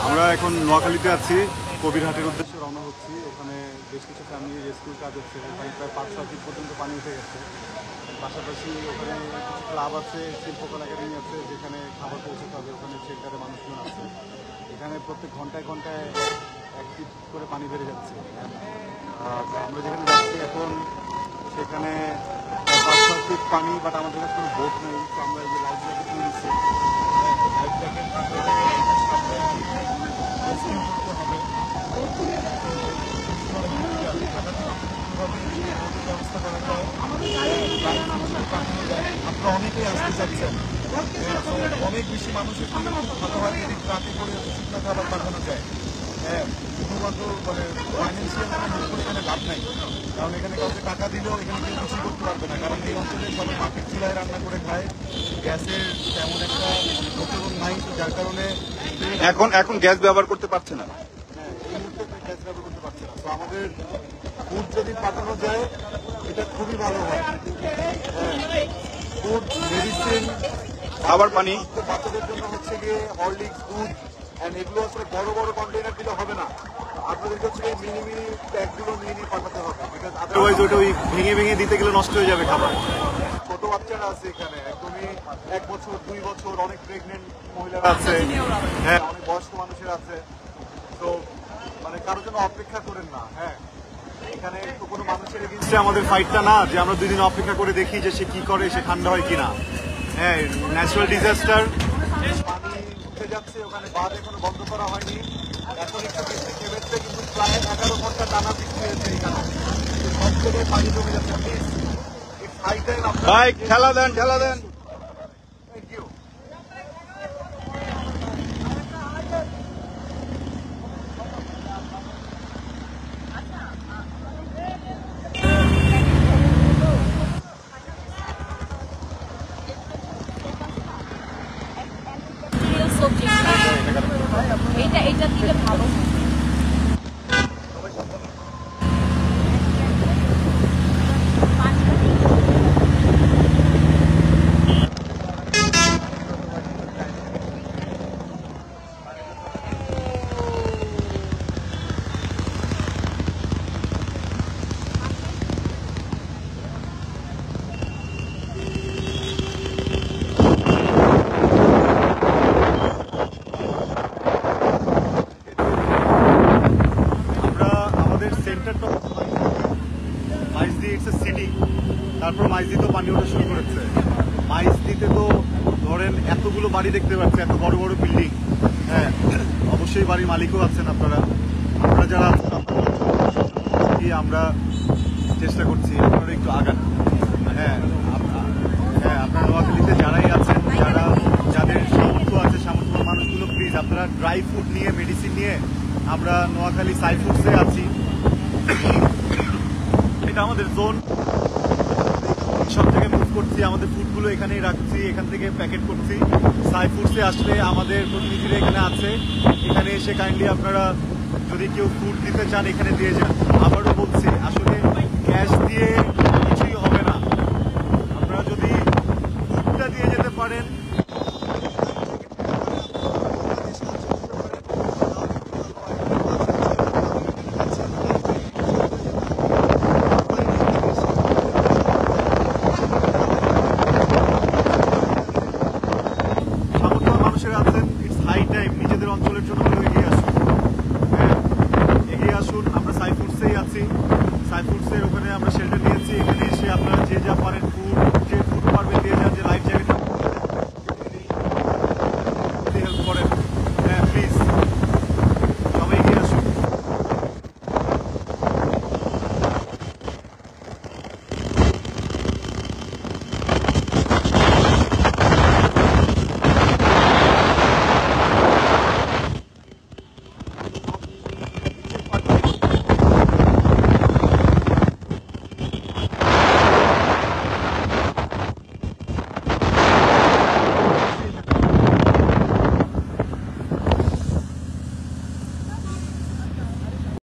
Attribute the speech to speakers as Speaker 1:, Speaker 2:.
Speaker 1: আমরা এখন নোয়াখালীতে আছি, কবিরহাটের উদ্দেশ্যে রওনা হচ্ছি। ওখানে বেশ কিছু ফ্যামিলি রেস্কিউর কাজ হচ্ছে। ওখানে প্রায় 5-6 ফিট পর্যন্ত পানি উঠে গেছে। পাশাপাশি ওখানে কিছু ক্লাব আছে, শিল্পকলা একাডেমি আছে, যেখানে খাবার পৌঁছাতে হবে। ওখানে শেল্টারে মানুষজন আছে। এখানে প্রত্যেক ঘন্টায় ঘন্টায় 1 ফিট করে পানি বেড়ে যাচ্ছে। আমরা যেখানে যাচ্ছি এখন সেখানে 5-6 ফিট পানি, বাট আমাদের কাছে কোনো বোট নেই। তো আমরা এই যে লাইফ জ্যাকেট নিয়ে নিচ্ছি। লাইফ জ্যাকেট ব্যবস্থা করা যায়। আপনারা অনেকেই আসতে চাচ্ছেন, অনেক বেশি মানুষের ভালো হয় যদি ট্রাকে করে শুকনো খাবার পাঠানো যায়। হ্যাঁ, শুধুমাত্র মানে ফাইন্যান্সিয়াল হেল্প করে এখানে লাভ নাই, কারণ এখানে কাউকে টাকা দিলেও এখানে কেউ কিছুই করতে পারবে না, কারণ এই অঞ্চলে সবাই মাটির চুলায় রান্না করে খায়। গ্যাসের তেমন একটা প্রচলন নাই, যার কারণে এখন গ্যাস ব্যবহার করতে পারছে না। হ্যাঁ, এই মুহূর্তে গ্যাস ব্যবহার করতে পারছে না। তো আমাদের ফুড যদি পাঠানো যায় এটা খুবই ভালো হয়। হ্যাঁ, ফুড, মেডিসিন, খাবার, পানি বাচ্চাদের জন্য হচ্ছে গিয়ে হরলিক্স, দুধ, এগুলো আসলে বড় বড় কন্টেইনার দিলে হবে না। আপনাদেরকে হচ্ছে মিনি মিনি প্যাকগুলো নিয়ে নিয়ে পাঠাতে হবে। আদারওয়াইজ ওটা ওই ভেঙে ভেঙে দিতে গেলে নষ্ট হয়ে যাবে খাবার। ছোট বাচ্চারা আছে এখানে, একদমই 1 বছর 2 বছর, অনেক প্রেগনেন্ট মহিলারা আছে, হ্যাঁ, অনেক বয়স্ক মানুষের আছে। তো মানে কারোর জন্য অপেক্ষা করেন না। হ্যাঁ, এখানে তো কোনো মানুষের এগেইনস্টে আমাদের ফাইটটা না যে আমরা 2 দিন অপেক্ষা করে দেখি যে সে কি করে, সে ঠান্ডা হয় কিনা। হ্যাঁ, ন্যাচারাল ডিজাস্টার, পানি উঠে যাচ্ছে, ওখানে বাঁধ এখনো বন্ধ করা হয়নি। এখন একটু বৃষ্টি থেমেছে, কিন্তু প্রায় 11 ঘন্টা টানা বৃষ্টি হয়েছে এখানে। সব জায়গায় পানি জমে যাচ্ছে। প্লিজ ভাই ঠেলা দেন, ঠেলা দেন। Thank you.
Speaker 2: এটা দিলে ভালো।
Speaker 1: তারপর মাইজদিতেও পানি ওঠা শুরু করেছে। মাইজদিতে তো ধরেন এতগুলো বাড়ি দেখতে পাচ্ছে, এত বড় বড় বিল্ডিং। হ্যাঁ, অবশ্যই বাড়ির মালিকও আছেন আপনারা যারা আমরা চেষ্টা করছি আপনারা একটু আগান। হ্যাঁ, আপনারা নোয়াখালীতে যারাই আছেন, যাদের সামর্থ্য আছে, সামর্থ্য মানুষগুলো প্লিজ আপনারা ড্রাই ফুড নিয়ে, মেডিসিন নিয়ে, আমরা নোয়াখালী সাই ফুডসে আছি। এটা আমাদের জোন, সব জায়গায় মুভ করছি, আমাদের ফুডগুলো এখানেই রাখছি, এখান থেকে প্যাকেট করছি। সাই ফুডসে আসলে আমাদের প্রতিনিধিরা এখানে আছে, এখানে এসে কাইন্ডলি আপনারা যদি কেউ ফুড দিতে চান এখানে দিয়ে যান। আবারও বলছি, আসলে ক্যাশ দিয়ে কিছুই হবে না, আপনারা যদি ফুডটা দিয়ে যেতে পারেন। নিজেদের অঞ্চলের জন্য